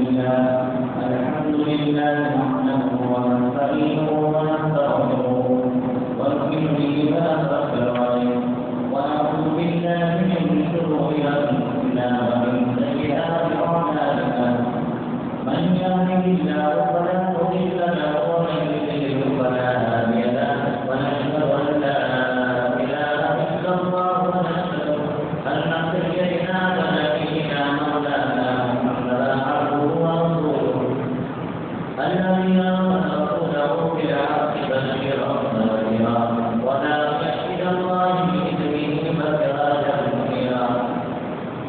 لله نحمده ونستعينه ونستغفره ونؤمن به ونتوكل عليه ونعوذ بالله من شرور أنفسنا ومن سيئات أعمالنا من يهده الله فلا مضل له ومن يضلل فلا هادي له ونشهد أن لا إله إلا الله ونشهد أن سيدنا ونبينا مولانا محمدا عبده ورسوله الذي أرسل رسوله بالحق بشيرا ونذيرا وداعيا إلى الله بإذنه وسراجا منيرا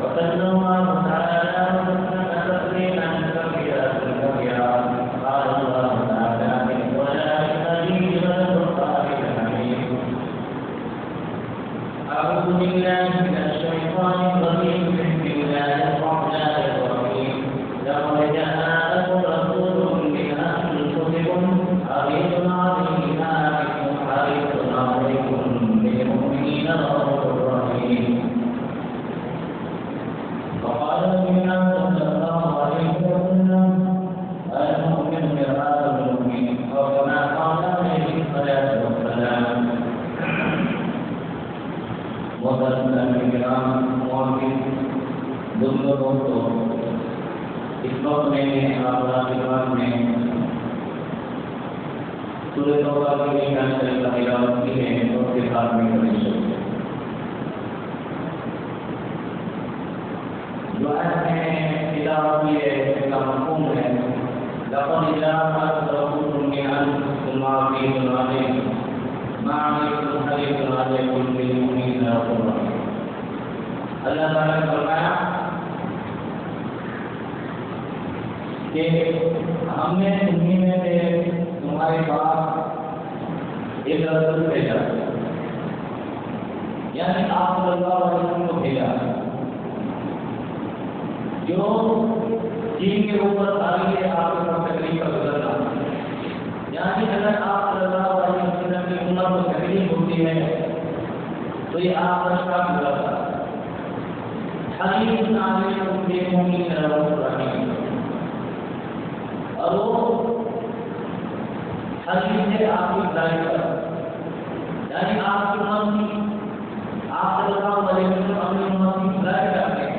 وصلى الله تعالى وسلم تسليما كثيرا كثيرا قال الله تعالى من ولائكته والقرآن الحكيم أعوذ بالله من الشيطان الرجيم بسم الله الرحمن الرحيم لقد جاءكم رسول من أنفسكم عزيز عليه ما عنتم حريص عليكم بالمؤمنين رؤوف رحيم وقال النبي صلى الله عليه وسلم المؤمن مرآة المؤمن وكما قال عليه الصلاة والسلام محترم الکرام معزز بزرگوں اس وقت میں آپ کی بات میں سورہ توبہ کی نشان شریف کا تلاوت کی ہے اور اس کے ساتھ میں جو آیت میں تلاوت کی ہے اس کا مفہوم ہے لقد جاءكم رسول من أنفسكم عزيز عليه ما عنتم حريص عليكم بالمؤمنين رؤوف رحيم. اللہ تعالیٰ نے فرمایا کہ ہم نے تمہیں میں سے تمہارے پاس ایک رسول بھیجا، یعنی آپ صلی اللہ علیہ وسلم کو بھیجا جو جن کے اوپر آگے آپ کے پاس تکلیف کا گزرنا، یعنی اگر آپ صلی اللہ علیہ وسلم کی عمر کو تکلیف ہوتی ہے تو یہ آپ کا شاپ گزرتا حقیقت علیکم بالمؤمنین رؤوف رحیم، اور وہ حقیقت ہے آپ کی بھلائی پر، یعنی آپ کی عمر کی آپ صلی اللہ علیہ وسلم اپنی عمر کی بھلائی کرتے ہیں،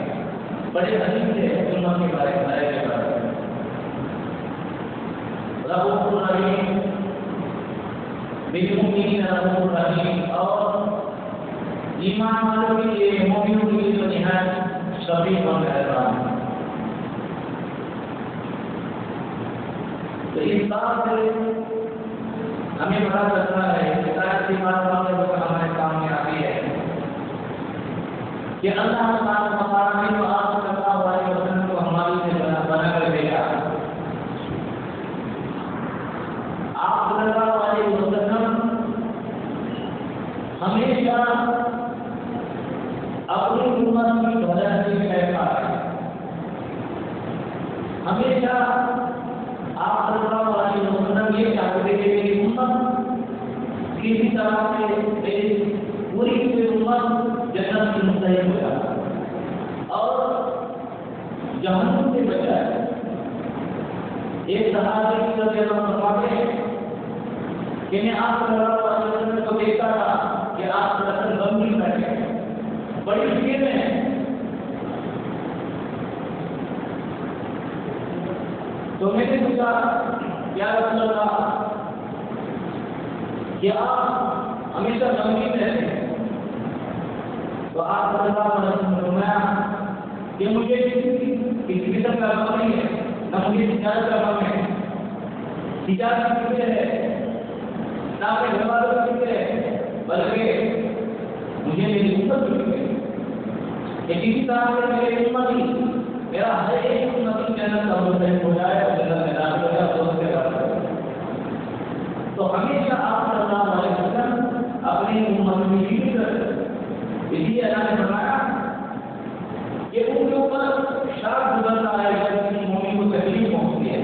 بڑے حقیقت ہے عمر کے بارے میں رؤوف رحیم بالمؤمنین رؤوف رحیم، اور ایمان والوں کے لیے مومنوں کے لیے تو نہایت شفیق اور مہربان ہے. تو اس بات سے ہمیں پتہ چلتا ہے کہ ایسی بات ہمارے سامنے آتی ہے کہ اللہ تعالیٰ نے تو آپ صلی اللہ علیہ وسلم کو ہماری سے بنا کر بھیجا. آپ صلی اللہ علیہ وسلم ہمیشہ اپنی امت کی وجہ سے کہتا ہے، ہمیشہ آپ صلی اللہ علیہ وسلم یہ چاہتے تھے کہ میری امت کسی طرح سے میری پوری امت جنت کی مستحق ہو جائے اور جہنم سے بچائے. ایک صحابی کی رضی اللہ فرماتے ہیں کہ میں آپ صلی اللہ علیہ وسلم کو دیکھتا تھا کہ آپ دراصل غمگین بیٹھے ہیں، بڑی فکر میں ہیں. تو میں نے پوچھا یا رسول اللہ کہ آپ ہمیشہ غمگین رہتے ہیں؟ تو آپ صلی اللہ علیہ وسلم نے فرمایا کہ مجھے کسی قسم کا غم نہیں ہے، نہ مجھے تجارت کا غم ہے. تجارت کی فکر ہے، نہ اپنے گھر والوں کی فکر ہے، بلکہ مجھے میری امت کی فکر ہے کہ کسی طرح سے میرے امتی میرا ہر ایک امتی جنت کا مستحق ہو جائے اور جنت میں داخل ہو جائے اور اس کے بعد. تو ہمیشہ آپ صلی اللہ علیہ وسلم اپنی امت کی فکر کرتے. اس لیے اللہ نے فرمایا کہ ان کے اوپر شرط گزرتا ہے جب کسی مومن کو تکلیف پہنچتی ہے،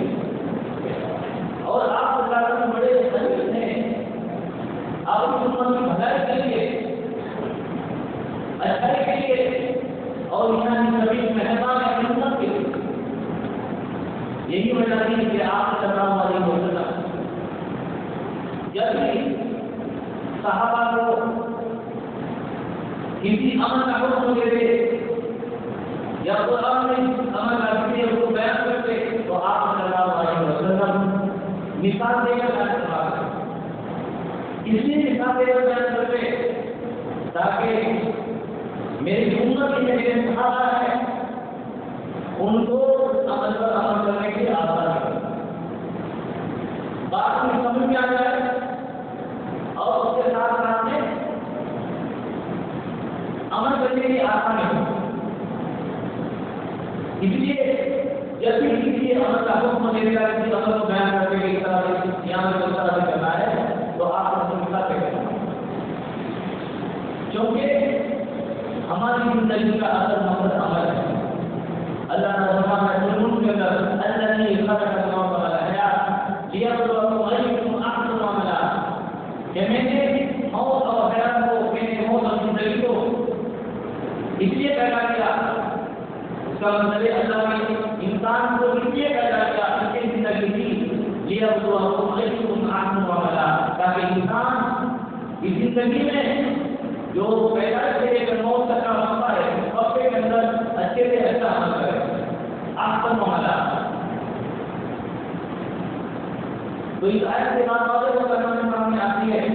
اور آپ صلی اللہ علیہ وسلم بڑے حریص ہیں آپ کی امت کی بھلائی کے لیے، اچھائی کے لیے، اور یہاں سبھی مہمان اپنی امت کے لیے. کسی عمل کا حکم دے دے یا قرآن میں عمل کا کسی کو بیان کرتے تو آپ صلی اللہ علیہ وسلم مثال دے کر بیان کرتے، اس لیے مثال دے کر بیان کرتے تاکہ میری امت کے میرے صحابہ ہے ان کو عمل پر عمل کرنے کی آسان ہے، بات میں سمجھ میں آ جائے اور اس کے ساتھ ساتھ میں عمل کرنے کی آسانی ہو۔ اس لیے جب بھی کسی عمل کا حکم دینے کا کسی عمل کو بیان کرنے کے اس طرح سے یہاں پر اس طرح سے کرنا ہے تو آپ کو مثال دے کرنا، کیونکہ ہماری زندگی کا اصل مقصد عمل ہے۔ اللہ نے فرمایا سورۃ کے اندر الذی خلق الموت والحیات لیبلوکم ایکم احسن عملا، کہ میں نے موت اور حیات کو، میں نے موت اور زندگی کو اس لیے پیدا کیا، اس کا مطلب اللہ نے انسان کو اس لیے پیدا کیا، اس کی زندگی دی لیبلوکم ایکم احسن عملا، تاکہ انسان اس زندگی میں جو پیدا سے لے کر موت تک کا مسئلہ ہے اس وقت کے اندر اچھے سے اچھا عمل کرے، احسن عملا۔ تو اس آیت سے بات واضح ہو کر ہمارے سامنے آتی ہے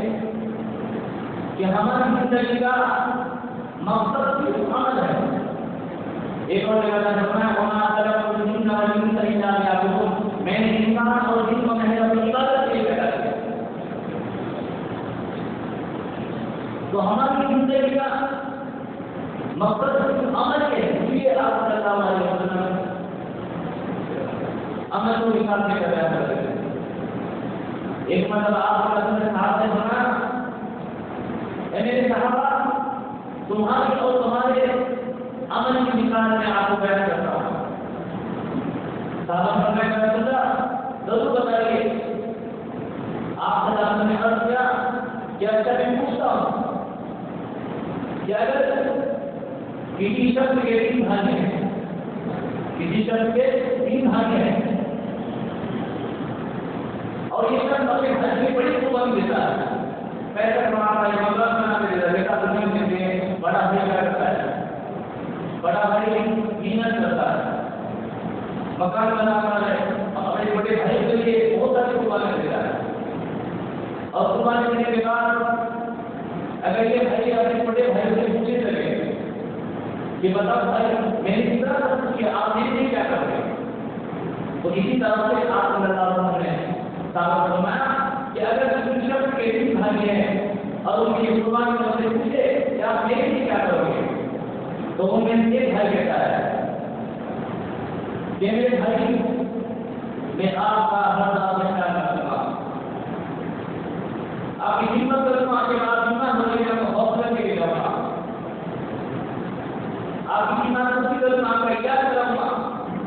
کہ ہماری زندگی کا مقصد صرف عمل ہے۔ ایک اور جگہ پر فرمایا وما خلقت الجن والانس الا ليعبدون، میں نے انسان اور جن کو محض اپنی عبادت کے لیے پیدا کیا۔ تو ہماری زندگی کا مقصد عمل ہے، اس لیے آپ صلی اللہ علیہ وسلم عمل کو نکالنے کا بیان کرتے ہیں۔ ایک مرتبہ آپ صلی اللہ علیہ وسلم صحابہ سے فرمایا اے میرے صحابہ تمہاری اور تمہارے عمل کی مثال میں آپ کو بیان کرتا ہوں۔ صحابہ فرمایا یا رسول اللہ ضرور بتائیے۔ آپ صلی اللہ علیہ وسلم نے عرض کیا کہ اچھا میں پوچھتا ہوں کہ اگر کسی شخص کے 3 بھائی ہیں، کسی شخص کے 3 بھائی ہیں اور یہ شخص اپنے بھائی کی بڑی قربانی دیتا ہے، پیسہ کماتا ہے، مقام بناتے دیتا ہے، بیٹا دنیا دیتے ہیں، بڑا بھائی کیا کرتا ہے، بڑا بھائی محنت کرتا ہے، مکان بناتا ہے، اپنے بڑے بھائی کے لیے بہت ساری قربانی دیتا ہے، اور قربانی دینے کے بعد اگر یہ بھائی اپنے بڑے بھائی سے پوچھنے لگے کہ بتاؤ بھائی میں نے کتنا کہ آپ میرے لیے کیا کرتے ہیں، تو اسی طرح سے آپ صلی اللہ علیہ وسلم نے ثابت فرمایا کہ اگر کسی شخص کے 3 بھائی ہیں اور ان کی قربانی ان سے پوچھے کہ آپ میرے لیے کیا کرو گے، تو ان میں سے ایک بھائی کہتا ہے کہ میرے بھائی میں آپ کا ہر دعوت میں کیا کروں گا، آپ کی خدمت کروں گا، آپ کے بعد ایمان ہونے کا حوصلہ کے لیے جاؤں گا، آپ کی ایمان کی کروں گا، آپ کا کیا کروں گا،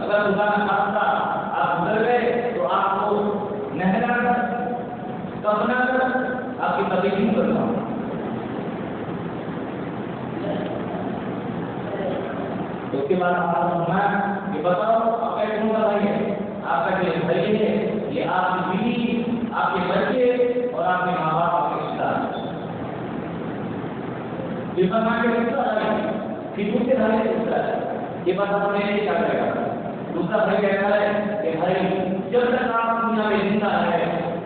اگر خدا نہ خاصہ آپ گزر گئے تو آپ کو نہلا کر کفنا کر آپ کی تقدیم کروں گا۔ اس کے بعد آپ نے فرمایا کہ بتاؤ آپ کا کون سا بھائی ہے، آپ کا جو بھائی ہے یہ آپ کی بیوی، آپ کے بچے اور آپ کے ماں باپ، آپ کے رشتہ دار، یہ فرما کے رشتہ ہے پھر دوسرے بھائی سے پوچھتا ہے یہ بتا میں کیا کرے گا، دوسرا بھائی کہتا ہے کہ بھائی جب تک آپ دنیا میں زندہ ہے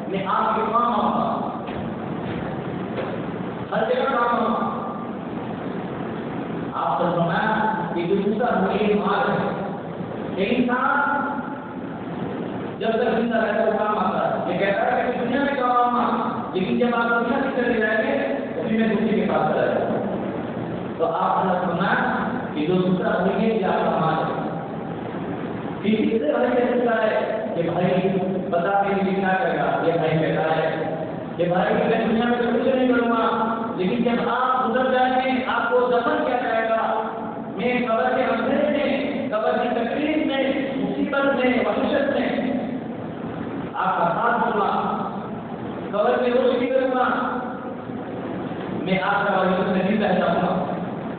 میں آپ کے کام آؤں گا، ہر جگہ کام آؤں گا۔ آپ کو فرمایا کہ جو دوسرا بھائی مال ہے، ایک انسان جب تک زندہ رہتا ہے کام آتا ہے، یہ کہتا ہے کہ دنیا میں کام آؤں گا لیکن جب آپ دنیا سے چلے جائیں گے تو پھر میں دوسرے کے پاس چلا جاؤں گا۔ تو آپ نے فرمایا کہ جو دوسرا بھائی ہے یہ آپ کا مال ہے، پھر تیسرے بھائی کہتا ہے کہ بھائی بتا میرے لیے کیا کرے گا، یہ بھائی کہتا ہے کہ بھائی میں دنیا میں کچھ نہیں کروں گا لیکن جب آپ گزر جائیں گے آپ کو دفن کیا جائے گا، میں قبر کے اندھیرے میں، قبر کی تکلیف میں، مصیبت میں، وحشت میں آپ کا ساتھ دوں گا، قبر میں روشنی کروں گا، میں آپ کا وحشت میں نہیں رہ جاؤں گا،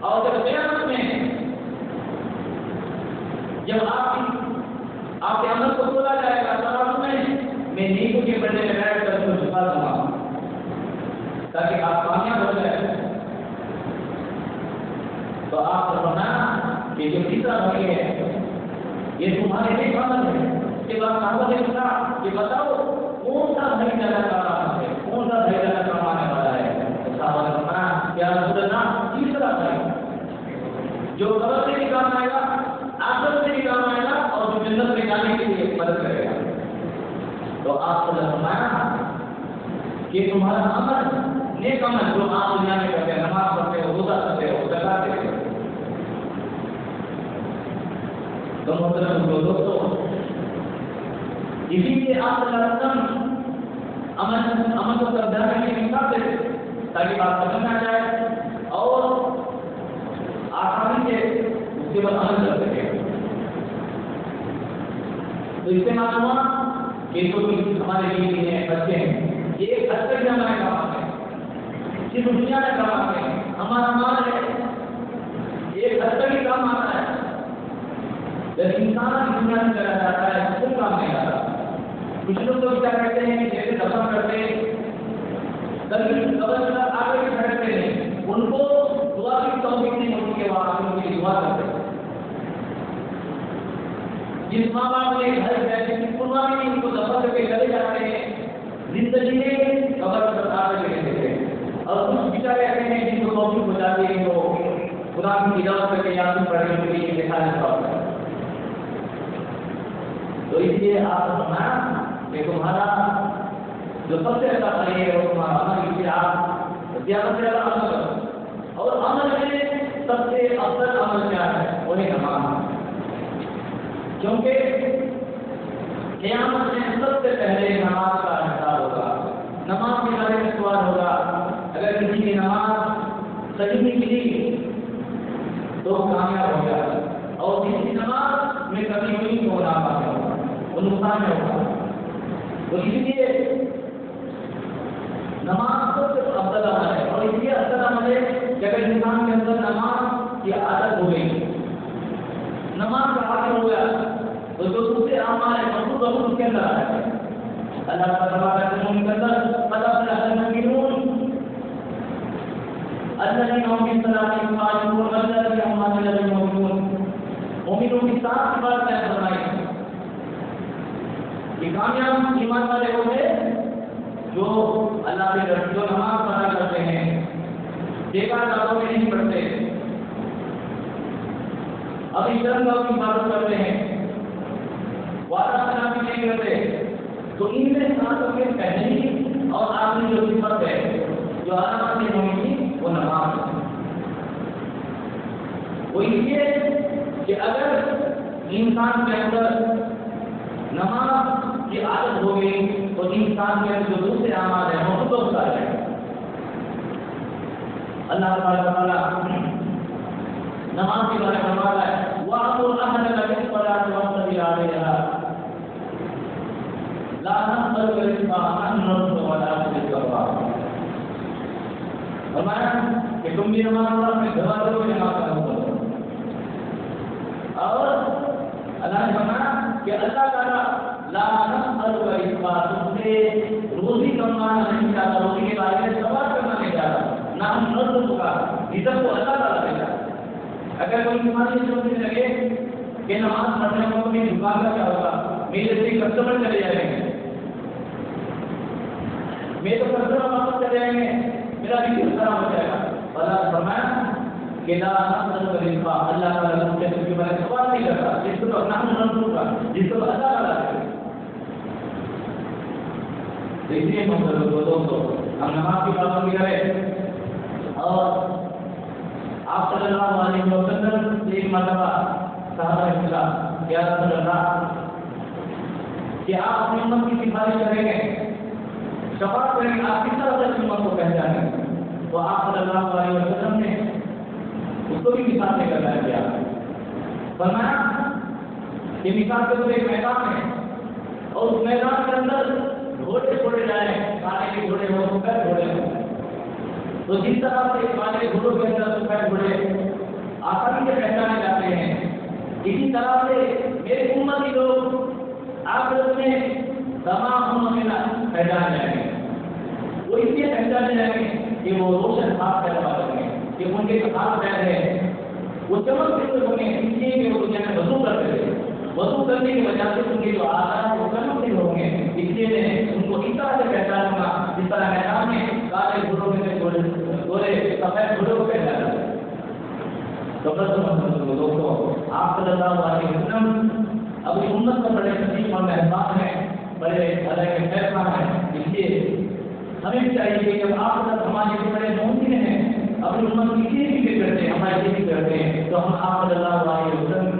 اور جب قیامت میں جب آپ کے عمل کو کھولا جائے گا ترازو میں نیکوں کے بڑے میں بیٹھ کر اس کو جھکا دوں گا تاکہ آپ کامیاب ہو جائیں۔ یہ جو تیسرا بھائی ہے یہ تمہارے لیے عمل ہے. اس کے بعد صحابہ نے پوچھا کہ بتاؤ کون سا بھائی زیادہ کام ہے, کون سا بھائی زیادہ کمانے والا ہے؟ صحابہ نے فرمایا کیا رسول اللہ تیسرا بھائی جو قبر سے بھی کام آئے گا, آخرت سے بھی کام آئے گا, اور جو جنت میں جانے کے لیے مدد کرے گا. تو آپ کو فرمایا کہ تمہارا عمل نیک عمل جو آپ دنیا میں کرتے ہیں, نماز پڑھتے ہو, روزہ کرتے ہو, زکات دیتے ہو. تو محترم دوستو, اسی لیے آپ صلی اللہ علیہ وسلم عمل کو سمجھانے کے حساب سے تاکہ بات سمجھ میں آ جائے اور آسانی سے اس کے بعد عمل کر سکے. تو اس سے معلوم ہوا کہ جو ہمارے لیے ہیں, بچے ہیں, یہ ایک حد تک ہمارے کام ہے, صرف دنیا میں کام آتے ہیں. ہمارا مال ہے ایک حد تک ہی کام آتا ہے, جب انسان دنیا میں چلا جاتا ہے تو کام نہیں آتا. کچھ لوگ تو کیا کرتے ہیں, جیسے دفن کرتے ہیں آگے بھی کھڑتے ہیں, ان کو دعا کی توفیق نہیں ہوتی کہ وہ آگے کی دعا کرتے ہیں. جس ماں باپ نے گھر بیٹھے قربانی ان کو دفن کر کے چلے جاتے ہیں, زندگی میں قبر پر آگے رہتے ہیں, اور کچھ بیچارے ایسے ہیں جن کو توفیق ہو جاتی ہے تو خدا کی تلاوت کر کے یاد پڑھنے کے لیے دیکھا جاتا ہے. تو اس لیے آپ فرمایا کہ تمہارا جو سب سے اچھا بھائی ہے وہ تمہارا عمل, اس لیے آپ زیادہ سے زیادہ عمل کرو. اور عمل میں سب سے افضل عمل کیا ہے, وہ ہے نماز. کیونکہ قیامت میں سب سے پہلے نماز کا حساب ہوگا, نماز کے بارے میں سوال ہوگا. اگر کسی کی نماز صحیح نکلی تو کامیاب ہو گیا, اور کسی کی نماز میں کمی ہوئی تو ناکام ہوگا, وہ نقصان میں ہوگا. تو اس لیے نماز سب سے افضل عمل ہے, اور اس لیے افضل عمل ہے کہ اگر انسان کے اندر نماز کی عادت ہو گئی, نماز کا حاصل ہو گیا, تو جو دوسرے اعمال ہیں مخصوص وقت اس کے اندر آ جائے. اللہ تعالیٰ کے اندر پتہ چلا المؤمنون الذين هم في صلاتهم خاشعون والذين هم عن اللغو معرضون. مومنوں کی سات بات میں فرمائی کہ کامیاب ایمان والے وہ ہیں جو اللہ کے گھر جو نماز پڑھا کرتے ہیں, بیکار کاموں میں نہیں پڑھتے, ابھی شرم کی عبادت کرتے ہیں, وعدہ خلافی نہیں کرتے. تو ان میں ساتوں کے پہلی اور آخری جو صفت ہے جو علامت نہیں ہوگی وہ نماز ہے. وہ اس لیے کہ اگر انسان کے اندر نماز کی عادت ہو گئی تو انسان کے اندر جو دوسرے اعمال ہیں وہ خود ہوتا ہے. اللہ تعالیٰ نماز کے بارے میں فرماتا ہے وَأَمُرْ أَهْلَكَ بِالصَّلَاةِ وَاصْطَبِرْ عَلَيْهَا لَا نَسْأَلُكَ رِزْقًا نَحْنُ نَرْزُقُكَ وَالْعَاقِبَةُ لِلتَّقْوَىٰ. فرمایا کہ تم بھی نماز پڑھو, اپنے گھر والوں کو نماز پڑھو. اور اللہ نے فرمایا کہ اللہ تعالیٰ لا نسألُكَ رِزْقًا, تم سے روزی کمانا نہیں چاہتا, روزی کے بارے میں سوال کرنا نہیں چاہتا. نحن نرزقک, رزق کو اللہ تعالیٰ دیتا. اگر کوئی تمہاری سوچنے لگے کہ نماز پڑھنے کو میری دکان کا کیا ہوگا, میرے سے کسٹمر چلے جائیں گے, میرے تو کسٹمر واپس چلے جائیں گے, میرا بھی خراب ہو جائے گا. اللہ فرمایا کہ لا نسألک رزقا, اللہ تعالیٰ تم سے کے بارے میں سوال نہیں کرتا, جس کو نحن نرزقک, جس کو اللہ تعالیٰ کرے. اس لیے دوستو ہم نماز کی پابندی کریں. اور آپ صلی اللہ علیہ وسلم سے ایک مرتبہ صحابہ نے پوچھا کہ یا رسول اللہ, کہ آپ اپنی امت کی سفارش کریں گے, شفاعت کریں گے, آپ کس طرح سے امت کو پہچانیں گے؟ تو آپ صلی اللہ علیہ وسلم نے اس کو بھی مثال دے کر بیان کیا. فرمایا کہ مثال کے طور ایک میدان ہے, اور اس میدان کے اندر گھوڑے چھوڑے جائیں, کھانے کے گھوڑے ہو, سفید گھوڑے ہوں. تو جس طرح سے کھانے گھوڑوں کے اندر سفید گھوڑے آسانی سے پہچانے جاتے ہیں, اسی طرح سے میرے امتی لوگ آخرت میں تمام امتوں میں پہچانے جائیں گے. وہ اس لیے پہچانے جائیں گے کہ وہ روشن ہاتھ پیدا کریں گے, کہ ان کے ہاتھ پیر ہے وہ چمکتے ہوئے ہوں گے اس لیے کہ وہ دنیا میں وضو کرتے تھے، وضو کرنے کی وجہ سے ان کے جو آزاد وہ چمکتے ہوں گے، اس لیے میں ان کو اس طرح سے پہچانوں گا جس طرح میدان میں کالے گھوڑوں میں گورے سفید گھوڑوں کو پہچانا ہے۔ تو دوستوں آپ صلی اللہ علیہ وسلم اپنی امت میں بڑے شفیق اور مہربان ہیں، بڑے اللہ کے فیصلہ ہیں، اس لیے ہمیں بھی چاہیے کہ جب آپ ہمارے جو بڑے ممکن ہیں اپنی امت کی کسی بھی فکر کرتے ہیں، ہماری کسی کرتے ہیں، تو ہم آپ صلی اللہ علیہ وسلم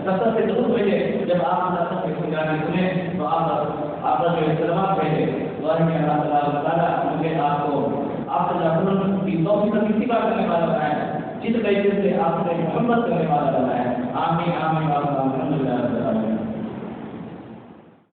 کثرت سے ضرور بھیجے، جب آپ کثرت سے سنجانے سنیں تو آپ کا جو احترامات بھیجے، دعا کہ اللہ تعالیٰ مجھے آپ کو آپ صلی اللہ علیہ وسلم کی توفیق کا کسی بات کرنے والا بنائے، جس طریقے سے آپ سے محبت کرنے والا بنائے۔ آمین آمین الحمد للہ۔